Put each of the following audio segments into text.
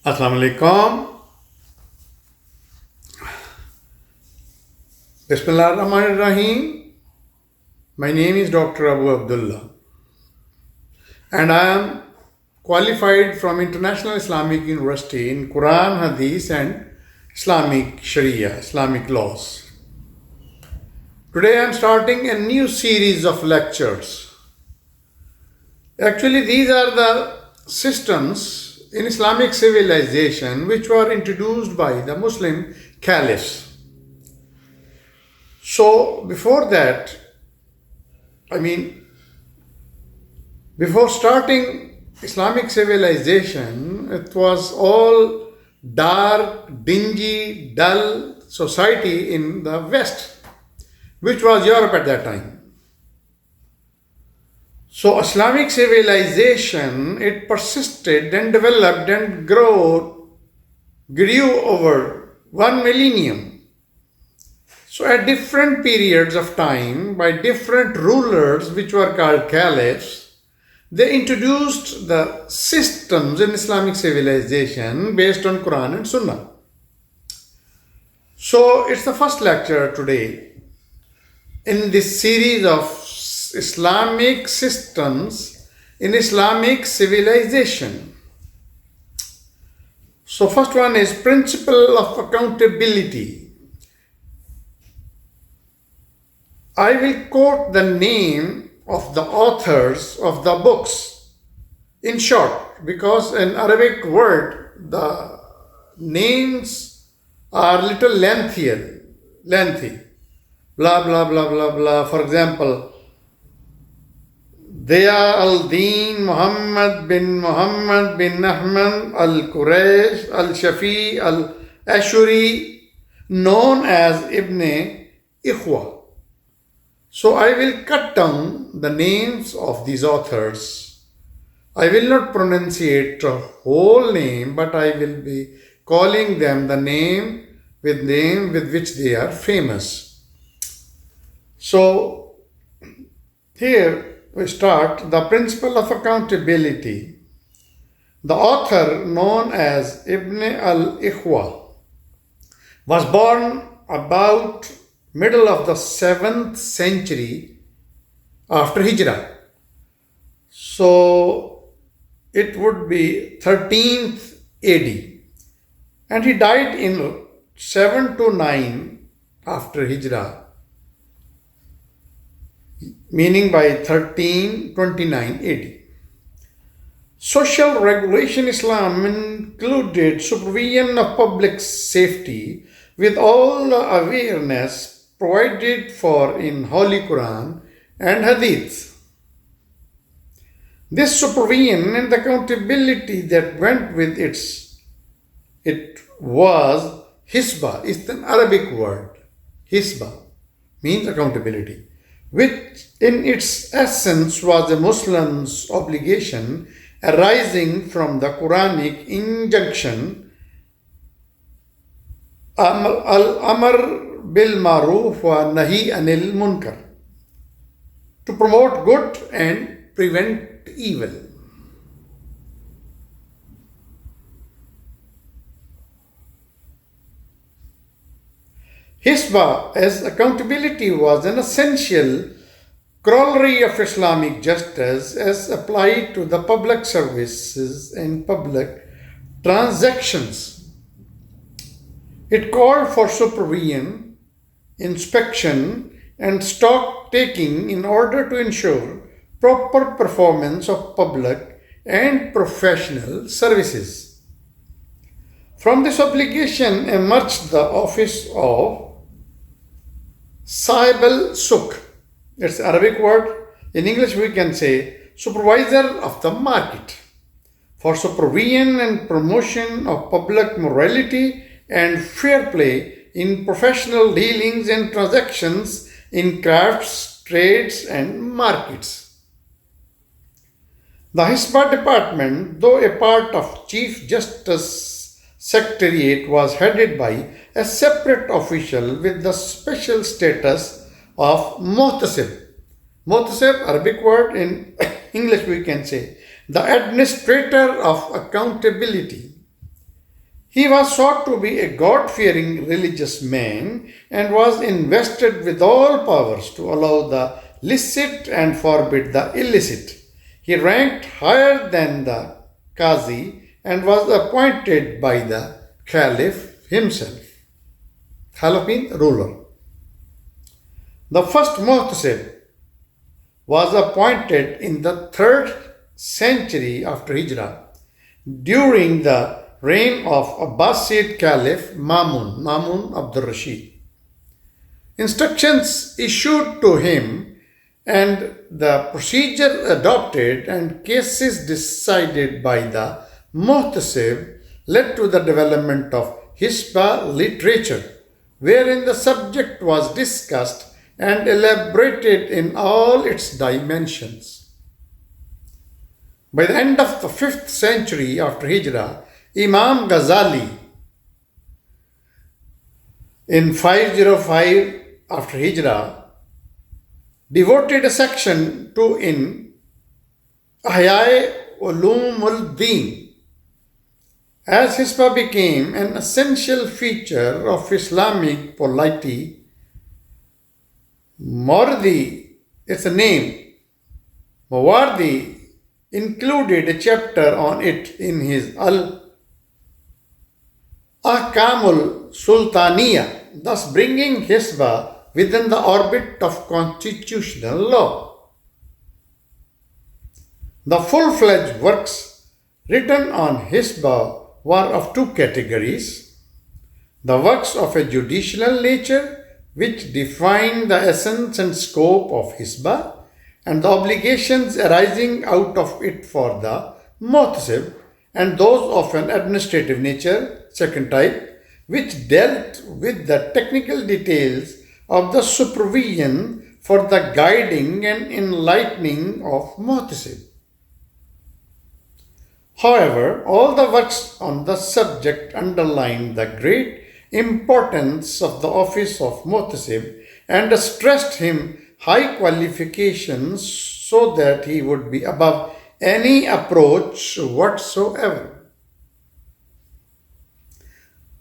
Assalamu alaikum. Bismillahirrahmanirrahim. My name is Dr. Abu Abdullah and I am qualified from International Islamic University in Quran, Hadith and Islamic Sharia, Islamic laws. Today I am starting a new series of lectures. Actually, these are the systems in Islamic civilization which were introduced by the Muslim caliphs. So before that, before starting Islamic civilization, it was all dark, dingy, dull society in the West, which was Europe at that time. So Islamic civilization, it persisted and developed and grew over 1 millennium. So at different periods of time, by different rulers which were called caliphs, they introduced the systems in Islamic civilization based on Quran and Sunnah. So it's the first lecture today in this series of Islamic systems in Islamic civilization. So first one is principle of accountability. I will quote the name of the authors of the books in short, because in Arabic word the names are little lengthy. Blah blah blah blah blah. For example, Diya al-Din Muhammad bin Ahmad al-Quraysh al-Shafi al-Ashuri, known as Ibn Ikhwa. So I will cut down the names of these authors. I will not pronunciate the whole name, but I will be calling them the name with which they are famous. So here we start the principle of accountability. The author, known as Ibn al-Ikhwa, was born about middle of the 7th century after Hijrah. So it would be 13th AD. And he died in 7 to 9 after Hijrah, meaning by 1329 AD. Social regulation Islam included supervision of public safety with all the awareness provided for in Holy Quran and Hadith. This supervision and accountability that went with it was Hisba. It's an Arabic word. Hisba means accountability, which in its essence was a Muslim's obligation arising from the Quranic injunction Al-Amr bil Maruf wa Nahi Anil Munkar, to promote good and prevent evil. Hisba as accountability was an essential corollary of Islamic justice as applied to the public services and public transactions. It called for supervision, inspection, and stock taking in order to ensure proper performance of public and professional services. From this obligation emerged the office of Sahib al-Suk. It's an Arabic word. In English we can say supervisor of the market, for supervision and promotion of public morality and fair play in professional dealings and transactions in crafts, trades and markets. The Hisba department, though a part of Chief Justice Secretariat, was headed by a separate official with the special status of Muhtasib. Muhtasib, Arabic word, in English we can say the administrator of accountability. He was sought to be a God-fearing religious man and was invested with all powers to allow the licit and forbid the illicit. He ranked higher than the Qazi and was appointed by the Caliph himself. Caliph means ruler. The first Muhtasib was appointed in the 3rd century after Hijrah during the reign of Abbasid Caliph Mamun Abdul Rashid. Instructions issued to him and the procedure adopted and cases decided by the Muhtasib led to the development of Hisba literature, wherein the subject was discussed and elaborated in all its dimensions. By the end of the 5th century after Hijrah, Imam Ghazali in 505 after Hijrah devoted a section to in Ahya Ulum Din, as Hisba became an essential feature of Islamic polity. Mawardi, it's a name. Mawardi included a chapter on it in his Ahkamul Sultaniya, thus bringing Hisba within the orbit of constitutional law. The full-fledged works written on Hisba were of two categories: the works of a judicial nature, which define the essence and scope of Hisba, and the obligations arising out of it for the Muhtasib, and those of an administrative nature, second type, which dealt with the technical details of the supervision for the guiding and enlightening of Muhtasib. However, all the works on the subject underlined the great importance of the office of Muhtasib and stressed him high qualifications so that he would be above any approach whatsoever.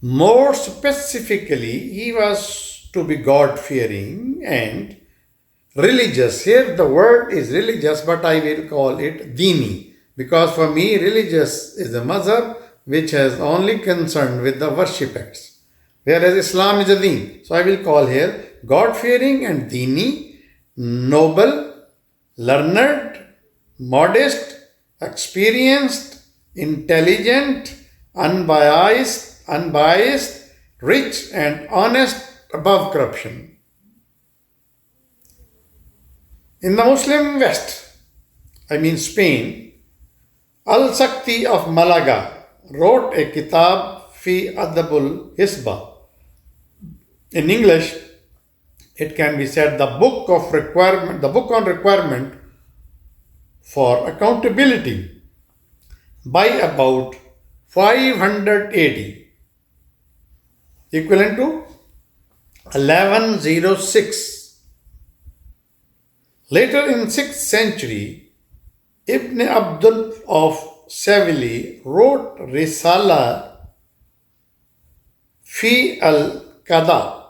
More specifically, he was to be God-fearing and religious. Here the word is religious, but I will call it dini, because for me religious is a mazhab which has only concern with the worship acts, whereas Islam is a deen. So I will call here God-fearing and dini, noble, learned, modest, experienced, intelligent, unbiased, rich and honest, above corruption. In the Muslim West, I mean Spain, Al-Sakti of Malaga wrote a kitab fi Adabul Hisba. In English, it can be said the book on requirement for accountability, by about 500 AD, equivalent to 1106. Later in 6th century, Ibn Abdul of Seville wrote Risala fi al-Qada,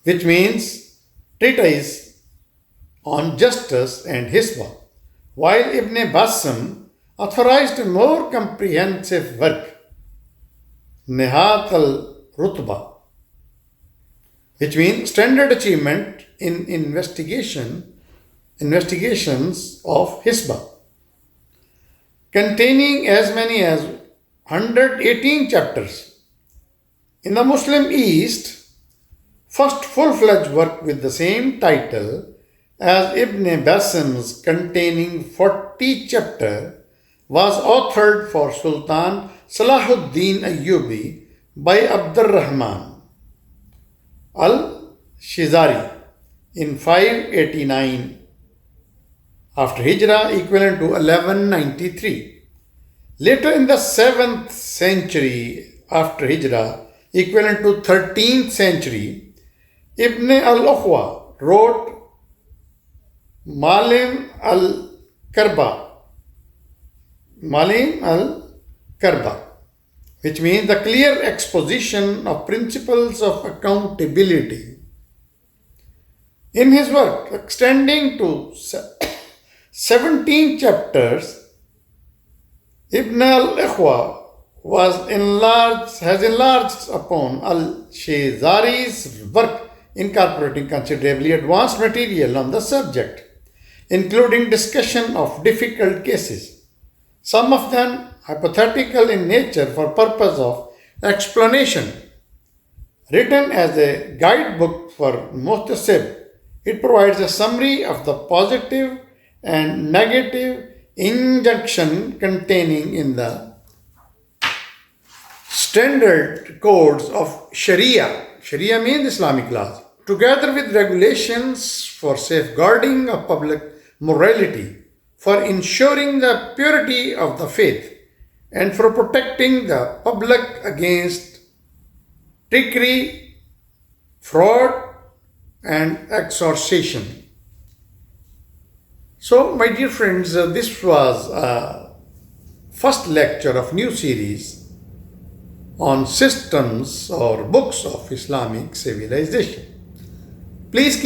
which means treatise on justice and Hisba, while Ibn Bassam authorized a more comprehensive work, Nihat al-Rutba, which means standard achievement in investigations of Hisba, containing as many as 118 chapters. In the Muslim East, first full-fledged work with the same title as Ibn Bassam's, containing 40 chapters, was authored for Sultan Salahuddin Ayyubi by Abdurrahman al-Shizari in 589 after Hijrah, equivalent to 1193. Later in the 7th century after Hijrah, equivalent to 13th century, Ibn al-Ukhwa wrote Malim al-Karba, which means the clear exposition of principles of accountability. In his work, extending to 17 chapters, Ibn al-Ikhwa has enlarged upon al-Shazari's work, incorporating considerably advanced material on the subject, including discussion of difficult cases, some of them hypothetical in nature for purpose of explanation. Written as a guidebook for Muhtasib, it provides a summary of the positive and negative injunction containing in the standard codes of Sharia. Sharia means Islamic laws, together with regulations for safeguarding of public morality, for ensuring the purity of the faith, and for protecting the public against trickery, fraud, and extortion. So, my dear friends, this was a first lecture of new series on systems or books of Islamic civilization. Please keep